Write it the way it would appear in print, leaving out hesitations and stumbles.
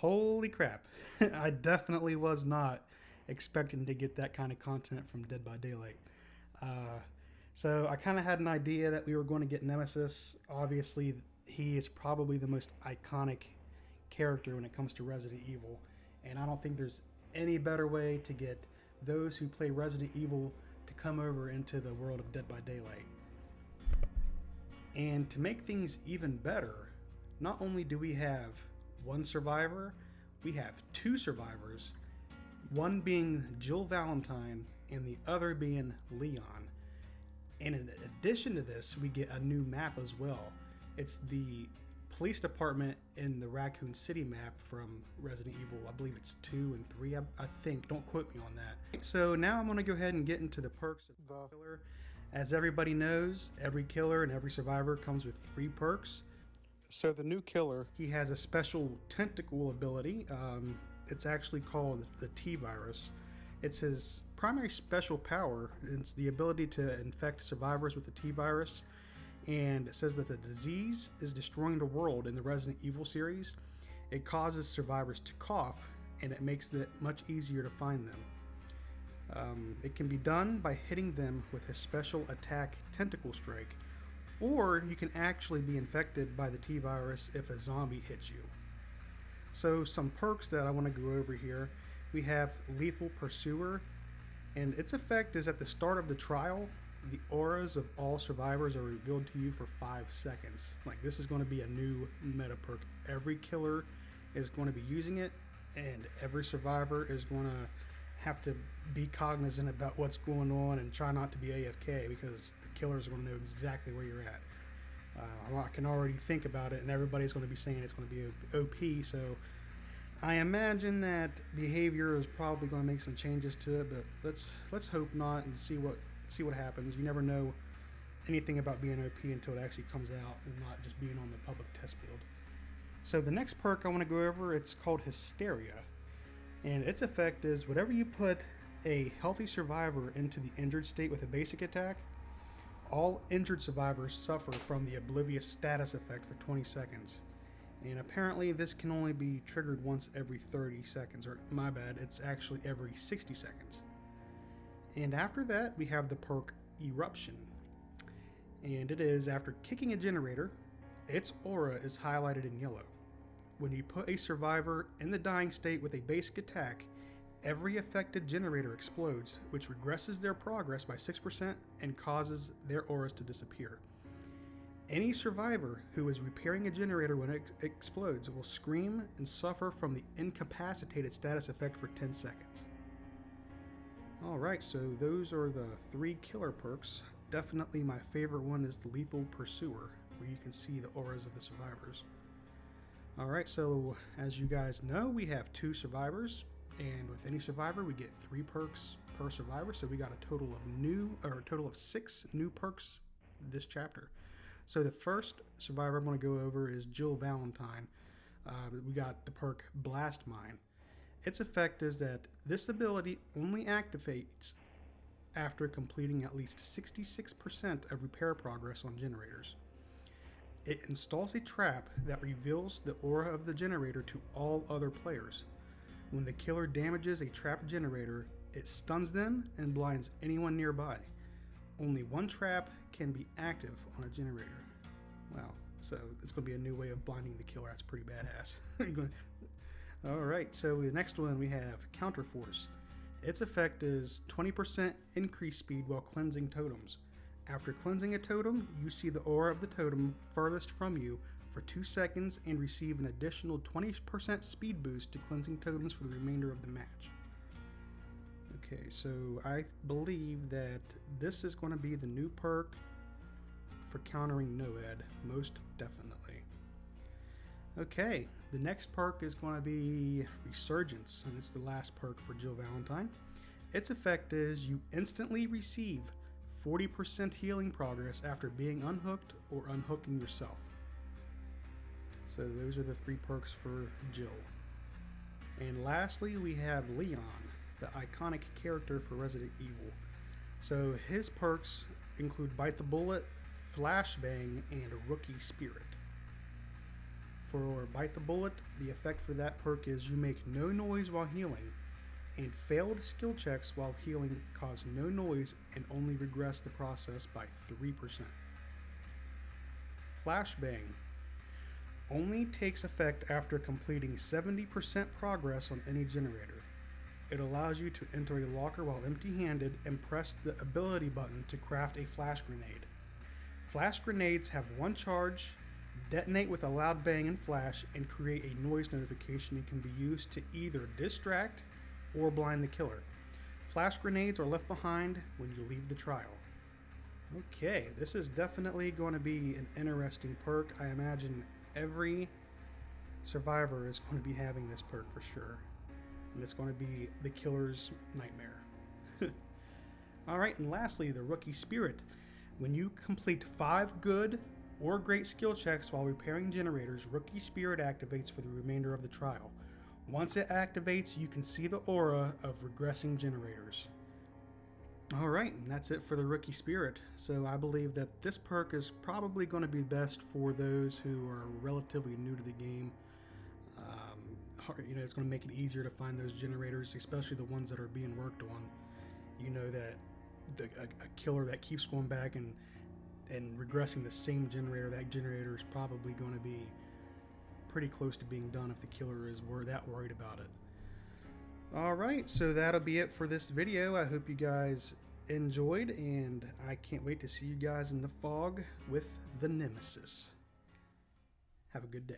Holy crap. I definitely was not expecting to get that kind of content from Dead by Daylight. Uh, so I kind of had an idea that we were going to get Nemesis. Obviously, he is probably the most iconic character when it comes to Resident Evil. And I don't think there's any better way to get those who play Resident Evil to come over into the world of Dead by Daylight. And to make things even better, not only do we have one survivor, we have two survivors, one being Jill Valentine and the other being Leon. And in addition to this, we get a new map as well. It's the police department in the Raccoon City map from Resident Evil. I believe it's 2 and 3, I think. Don't quote me on that. So now I'm going to go ahead and get into the perks of the killer. As everybody knows, every killer and every survivor comes with 3 perks. So the new killer, he has a special tentacle ability. It's actually called the T-Virus. It's his primary special power. It's the ability to infect survivors with the T-Virus. And it says that the disease is destroying the world in the Resident Evil series. It causes survivors to cough, and it makes it much easier to find them. It can be done by hitting them with his special attack Tentacle Strike, or you can actually be infected by the T-Virus if a zombie hits you. So some perks that I want to go over here. We have Lethal Pursuer, and its effect is at the start of the trial, the auras of all survivors are revealed to you for 5 seconds. Like, this is going to be a new meta perk. Every killer is going to be using it, and every survivor is going to have to be cognizant about what's going on and try not to be AFK, because the killers are going to know exactly where you're at. I can already think about it, and everybody's going to be saying it's going to be OP, so I imagine that behavior is probably going to make some changes to it, but let's hope not and see what happens. You never know anything about being OP until it actually comes out and not just being on the public test build. So the next perk I want to go over, it's called Hysteria. And its effect is whenever you put a healthy survivor into the injured state with a basic attack, all injured survivors suffer from the oblivious status effect for 20 seconds. And apparently this can only be triggered once every 30 seconds, or my bad, it's actually every 60 seconds. And after that, we have the perk Eruption. And it is after kicking a generator, its aura is highlighted in yellow. When you put a survivor in the dying state with a basic attack, every affected generator explodes, which regresses their progress by 6% and causes their auras to disappear. Any survivor who is repairing a generator when it explodes will scream and suffer from the incapacitated status effect for 10 seconds. Alright, so those are the 3 killer perks. Definitely my favorite one is the Lethal Pursuer, where you can see the auras of the survivors. Alright, so as you guys know, we have 2 survivors, and with any survivor we get 3 perks per survivor, so we got a total of 6 new perks this chapter. So the first survivor I'm going to go over is Jill Valentine. We got the perk Blast Mine. Its effect is that this ability only activates after completing at least 66% of repair progress on generators. It installs a trap that reveals the aura of the generator to all other players. When the killer damages a trapped generator, it stuns them and blinds anyone nearby. Only one trap can be active on a generator. Wow, so it's going to be a new way of blinding the killer. That's pretty badass. Alright, so the next one we have Counterforce. Its effect is 20% increased speed while cleansing totems. After cleansing a totem, you see the aura of the totem furthest from you for 2 seconds and receive an additional 20% speed boost to cleansing totems for the remainder of the match. Okay, so I believe that this is going to be the new perk for countering Noed, most definitely. Okay, the next perk is going to be Resurgence, and it's the last perk for Jill Valentine. Its effect is you instantly receive 40% healing progress after being unhooked or unhooking yourself. So those are the 3 perks for Jill. And lastly, we have Leon, the iconic character for Resident Evil. So his perks include Bite the Bullet, Flashbang, and Rookie Spirit. For Bite the Bullet, the effect for that perk is you make no noise while healing, and failed skill checks while healing cause no noise and only regress the process by 3%. Flashbang only takes effect after completing 70% progress on any generator. It allows you to enter a locker while empty-handed and press the ability button to craft a flash grenade. Flash grenades have one charge, detonate with a loud bang and flash, and create a noise notification and can be used to either distract or blind the killer. Flash grenades are left behind when you leave the trial. Okay, this is definitely going to be an interesting perk. I imagine every survivor is going to be having this perk for sure. And it's going to be the killer's nightmare. Alright, and lastly, the Rookie Spirit. When you complete 5 good or great skill checks while repairing generators, Rookie Spirit activates for the remainder of the trial. Once it activates, you can see the aura of regressing generators. Alright, and that's it for the Rookie Spirit. So I believe that this perk is probably going to be best for those who are relatively new to the game. It's going to make it easier to find those generators, especially the ones that are being worked on. You know that a killer that keeps going back and regressing the same generator, that generator is probably going to be pretty close to being done if the killer is that worried about it. Alright, so that'll be it for this video. I hope you guys enjoyed, and I can't wait to see you guys in the fog with the Nemesis. Have a good day.